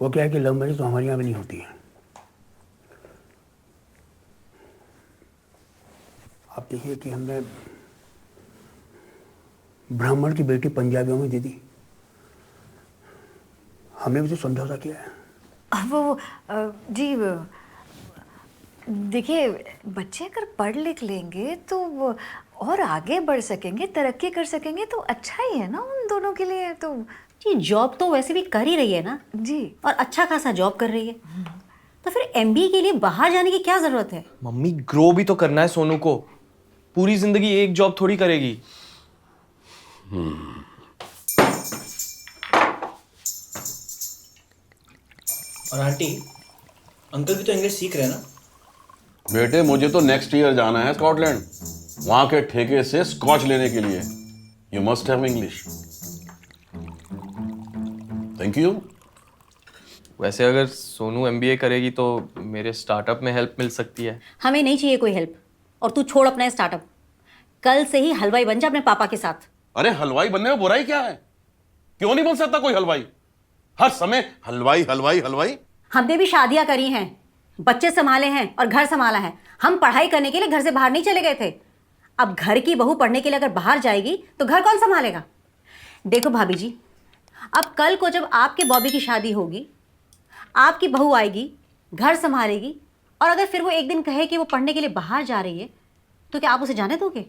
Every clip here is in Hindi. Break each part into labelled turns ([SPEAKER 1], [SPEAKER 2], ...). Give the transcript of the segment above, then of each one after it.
[SPEAKER 1] वो क्या है कि लव मैरिज तो हमारे यहाँ भी नहीं होती है। आप देखिए कि हमने ब्राह्मण की बेटी पंजाबियों में दे दी, हमने भी तो समझौता किया है।
[SPEAKER 2] वो जी देखिए, बच्चे अगर पढ़ लिख लेंगे तो वो और आगे बढ़ सकेंगे, तरक्की कर सकेंगे तो अच्छा ही है ना उन दोनों के लिए। तो
[SPEAKER 3] जी जॉब तो वैसे भी कर ही रही है ना
[SPEAKER 2] जी,
[SPEAKER 3] और अच्छा खासा जॉब कर रही है, तो फिर एमबीए के लिए बाहर जाने की क्या जरूरत है?
[SPEAKER 4] मम्मी ग्रो भी तो करना है सोनू को, पूरी जिंदगी एक जॉब थोड़ी करेगी।
[SPEAKER 5] और आंटी, अंकल भी तो इंग्लिश सीख रहे हैं ना?
[SPEAKER 6] बेटे मुझे तो नेक्स्ट ईयर जाना है स्कॉटलैंड, वहां के ठेके से स्कॉच लेने के लिए। You must have English. Thank you.
[SPEAKER 4] वैसे अगर सोनू एमबीए करेगी तो मेरे स्टार्टअप में हेल्प मिल सकती है।
[SPEAKER 3] हमें नहीं चाहिए कोई हेल्प, और तू छोड़ अपना स्टार्टअप, कल से ही हलवाई बन जा अपने पापा के साथ।
[SPEAKER 6] अरे हलवाई बनने में बुराई क्या है? क्यों नहीं बन सकता कोई हलवाई? हर समय हलवाई हलवाई हलवाई।
[SPEAKER 3] हमने भी शादियां करी हैं, बच्चे संभाले हैं और घर संभाला है। हम पढ़ाई करने के लिए घर से बाहर नहीं चले गए थे। अब घर की बहू पढ़ने के लिए अगर बाहर जाएगी तो घर कौन संभालेगा? देखो भाभी जी, अब कल को जब आपके बॉबी की शादी होगी, आपकी बहू आएगी, घर संभालेगी, और अगर फिर वो एक दिन कहे कि वो पढ़ने के लिए बाहर जा रही है, तो क्या आप उसे जाने दोगे?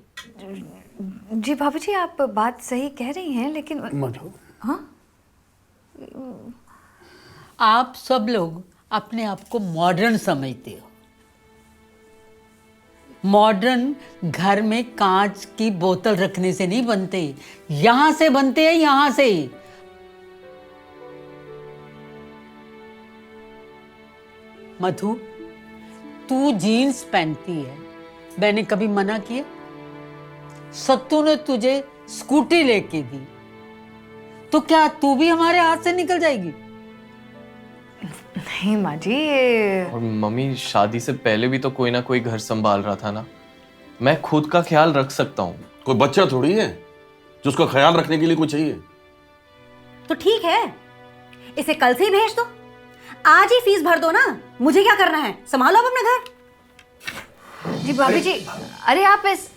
[SPEAKER 2] जी भाभी जी, आप बात सही कह रही हैं, लेकिन
[SPEAKER 1] मधु,
[SPEAKER 2] हाँ,
[SPEAKER 7] आप सब लोग अपने आप को मॉडर्न समझते हो। मॉडर्न घर में कांच की बोतल रखने से नहीं बनते, यहां से बनते हैं, यहां से। मधु, तू जीन्स पहनती है, मैंने कभी मना किया? सत्तू ने तुझे स्कूटी लेके दी, तो क्या तू भी हमारे हाथ से निकल जाएगी?
[SPEAKER 2] नहीं माँ जी, ये
[SPEAKER 4] और मम्मी शादी से पहले भी तो कोई ना कोई घर संभाल रहा था ना, मैं खुद का ख्याल रख सकता हूँ।
[SPEAKER 6] कोई बच्चा थोड़ी है जो उसका ख्याल रखने के लिए कोई चाहिए।
[SPEAKER 3] तो ठीक है, इसे कल से ही भेज दो, आज ही फीस भर दो ना। मुझे क्या करना है, संभालो आप अपना घर।
[SPEAKER 2] जी भाभी जी, अरे आप इस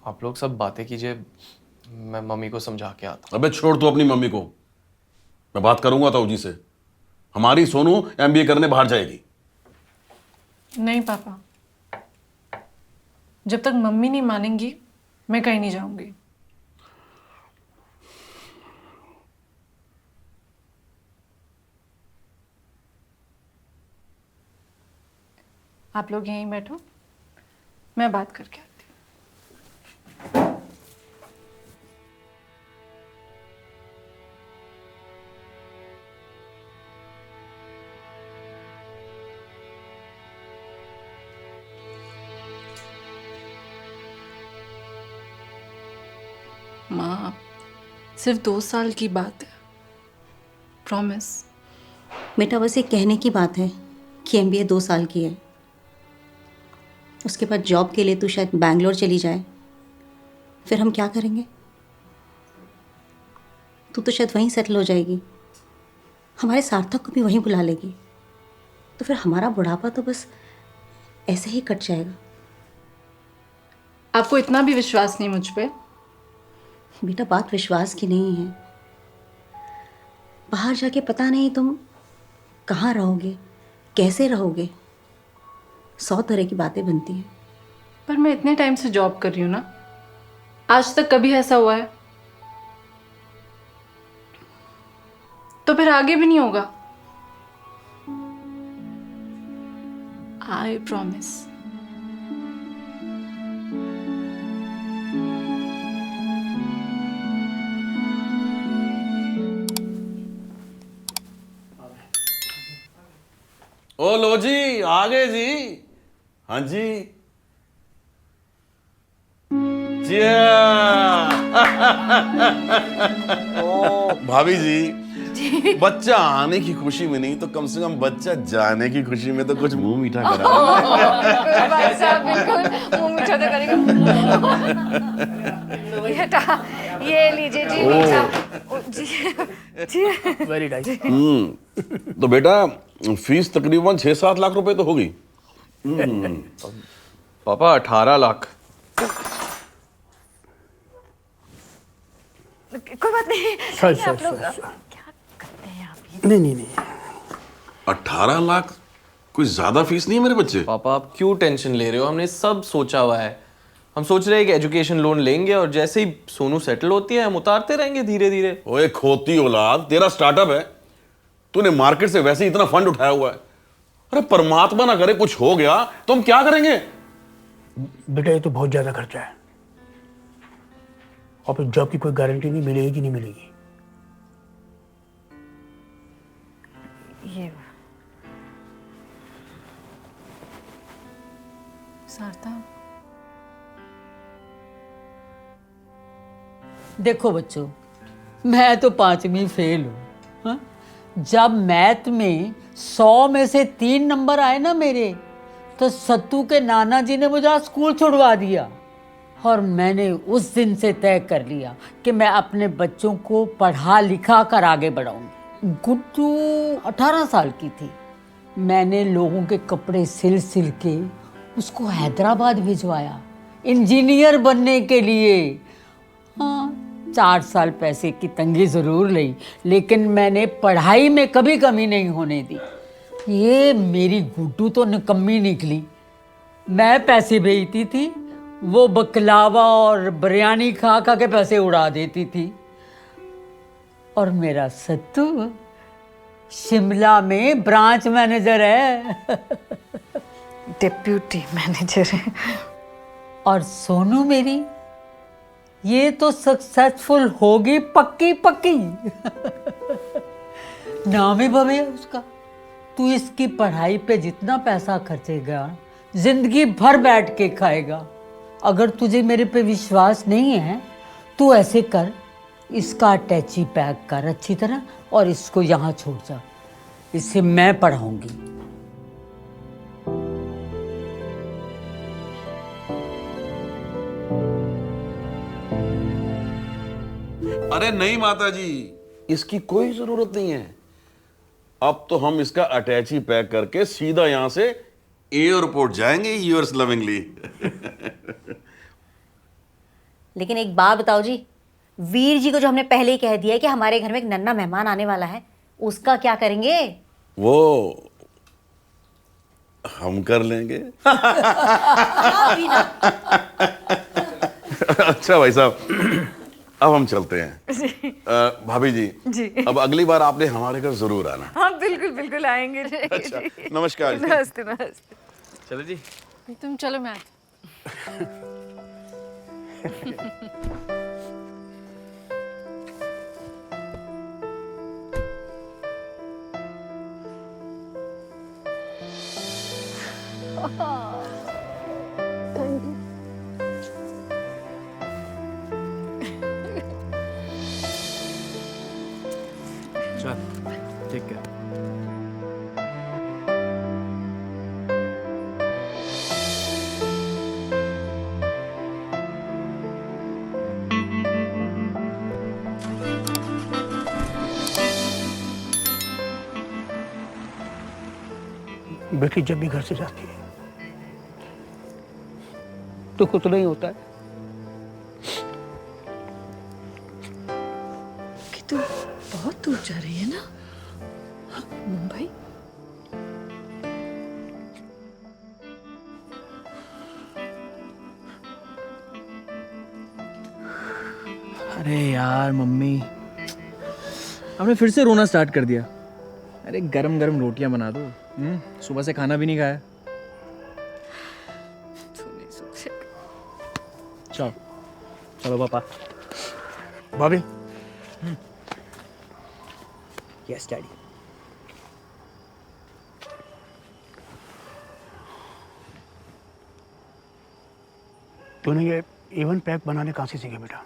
[SPEAKER 4] आप लोग सब बातें कीजिए, मैं मम्मी को समझा के आता
[SPEAKER 6] अबे छोड़ तू अपनी मम्मी को, मैं बात करूंगा ताऊ जी से। हमारी सोनू एमबीए करने बाहर जाएगी।
[SPEAKER 8] नहीं पापा, जब तक मम्मी नहीं मानेंगी मैं कहीं नहीं जाऊंगी। आप लोग यहीं बैठो, मैं बात करके आती हूँ। माँ, सिर्फ 2 साल की बात है, प्रॉमिस।
[SPEAKER 3] बेटा बस ये कहने की बात है कि एमबीए 2 साल की है, उसके बाद जॉब के लिए तू शायद बैंगलोर चली जाए, फिर हम क्या करेंगे? तू तो शायद वहीं सेटल हो जाएगी, हमारे सार्थक को भी वहीं बुला लेगी, तो फिर हमारा बुढ़ापा तो बस ऐसे ही कट जाएगा।
[SPEAKER 8] आपको इतना भी विश्वास नहीं मुझ पे?
[SPEAKER 3] बेटा बात विश्वास की नहीं है, बाहर जाके पता नहीं तुम कहाँ रहोगे, कैसे रहोगे, 100 तरह की बातें बनती हैं।
[SPEAKER 8] पर मैं इतने टाइम से जॉब कर रही हूँ ना, आज तक कभी ऐसा हुआ है? तो फिर आगे भी नहीं होगा। I promise.
[SPEAKER 6] ओ लो जी, आ गए जी। हाँ जी, भाभी जी, बच्चा आने की खुशी में नहीं तो कम से कम बच्चा जाने की खुशी में तो कुछ मुंह मीठा करा।
[SPEAKER 2] बिल्कुल भाई साहब, बिल्कुल मुंह मीठा तो करेगा। बेटा ये लीजिए जी मीठा। जी जी
[SPEAKER 1] वेरी नाइस।
[SPEAKER 6] तो बेटा फीस तकरीबन 6-7 लाख रुपए तो होगी।
[SPEAKER 4] पापा 18 लाख।
[SPEAKER 2] कोई बात नहीं।
[SPEAKER 1] सर
[SPEAKER 2] आप
[SPEAKER 1] सर
[SPEAKER 2] लोग
[SPEAKER 1] सर
[SPEAKER 2] क्या करते हैं आप ये?
[SPEAKER 1] नहीं
[SPEAKER 6] 18 लाख कोई ज्यादा फीस नहीं है मेरे बच्चे।
[SPEAKER 4] पापा आप क्यों टेंशन ले रहे हो? हमने सब सोचा हुआ है। हम सोच रहे हैं कि एजुकेशन लोन लेंगे और जैसे ही सोनू सेटल होती है हम उतारते रहेंगे धीरे धीरे।
[SPEAKER 6] ओए खोती औलाद, तेरा स्टार्टअप है, तूने मार्केट से वैसे ही इतना फंड उठाया हुआ है। अरे परमात्मा ना करे कुछ हो गया तो हम क्या करेंगे?
[SPEAKER 1] बेटा ये तो बहुत ज़्यादा खर्चा है और फिर जॉब की कोई गारंटी नहीं मिलेगी कि नहीं मिलेगी।
[SPEAKER 2] ये
[SPEAKER 8] सारदा,
[SPEAKER 7] देखो बच्चों, मैं तो 5वीं फेल हूँ। हाँ? जब मैथ में 100 में से 3 नंबर आए ना मेरे, तो सत्तू के नाना जी ने मुझे आज स्कूल छुड़वा दिया। और मैंने उस दिन से तय कर लिया कि मैं अपने बच्चों को पढ़ा लिखा कर आगे बढ़ाऊंगी। गुड्डू 18 साल की थी। मैंने लोगों के कपड़े सिल सिल के उसको हैदराबाद भिजवाया इंजीनियर बनने के लिए। हाँ, 4 साल पैसे की तंगी ज़रूर ली, लेकिन मैंने पढ़ाई में कभी कमी नहीं होने दी। ये मेरी गुड्डू तो निकम्मी निकली। मैं पैसे भेजती थी, वो बकलावा और बिरयानी खा खा के पैसे उड़ा देती थी। और मेरा सत्तू शिमला में ब्रांच मैनेजर है।
[SPEAKER 2] डिप्यूटी मैनेजर है।
[SPEAKER 7] और सोनू मेरी ये तो सक्सेसफुल होगी पक्की पक्की। नाम ही भव्य है उसका। तू इसकी पढ़ाई पे जितना पैसा खर्चेगा जिंदगी भर बैठ के खाएगा। अगर तुझे मेरे पे विश्वास नहीं है तू ऐसे कर, इसका अटैची पैक कर अच्छी तरह और इसको यहाँ छोड़ जा। इसे मैं पढ़ाऊंगी।
[SPEAKER 6] अरे नहीं माता जी, इसकी कोई जरूरत नहीं है। अब तो हम इसका अटैची पैक करके सीधा यहां से एयरपोर्ट जाएंगे, यूअर्स लविंगली।
[SPEAKER 3] लेकिन एक बात बताओ जी, वीर जी को जो हमने पहले ही कह दिया है कि हमारे घर में एक नन्हा मेहमान आने वाला है, उसका क्या करेंगे?
[SPEAKER 6] वो हम कर लेंगे। अच्छा भाई साहब, अब हम चलते हैं। भाभी जी, अब अगली बार आपने हमारे घर जरूर आना।
[SPEAKER 2] हाँ बिल्कुल बिल्कुल आएंगे।
[SPEAKER 6] अच्छा, नमस्कार जी।
[SPEAKER 2] नमस्ते नमस्ते।
[SPEAKER 4] चलो जी।
[SPEAKER 8] तुम चलो, मैं आती
[SPEAKER 4] चल ठीक है।
[SPEAKER 1] बेटी जब भी घर से जाती है तो कुछ नहीं होता है।
[SPEAKER 8] कि तू बहुत दूर जा रही है ना, मुंबई?
[SPEAKER 5] अरे यार मम्मी, हमने फिर से रोना स्टार्ट कर दिया। अरे गरम गरम रोटियां बना दो। सुबह से खाना भी नहीं खाया। चलो चलो पापा।
[SPEAKER 1] भाभी। Yes daddy. तूने ये इवन पैक बनाने कहाँ से सीखे बेटा?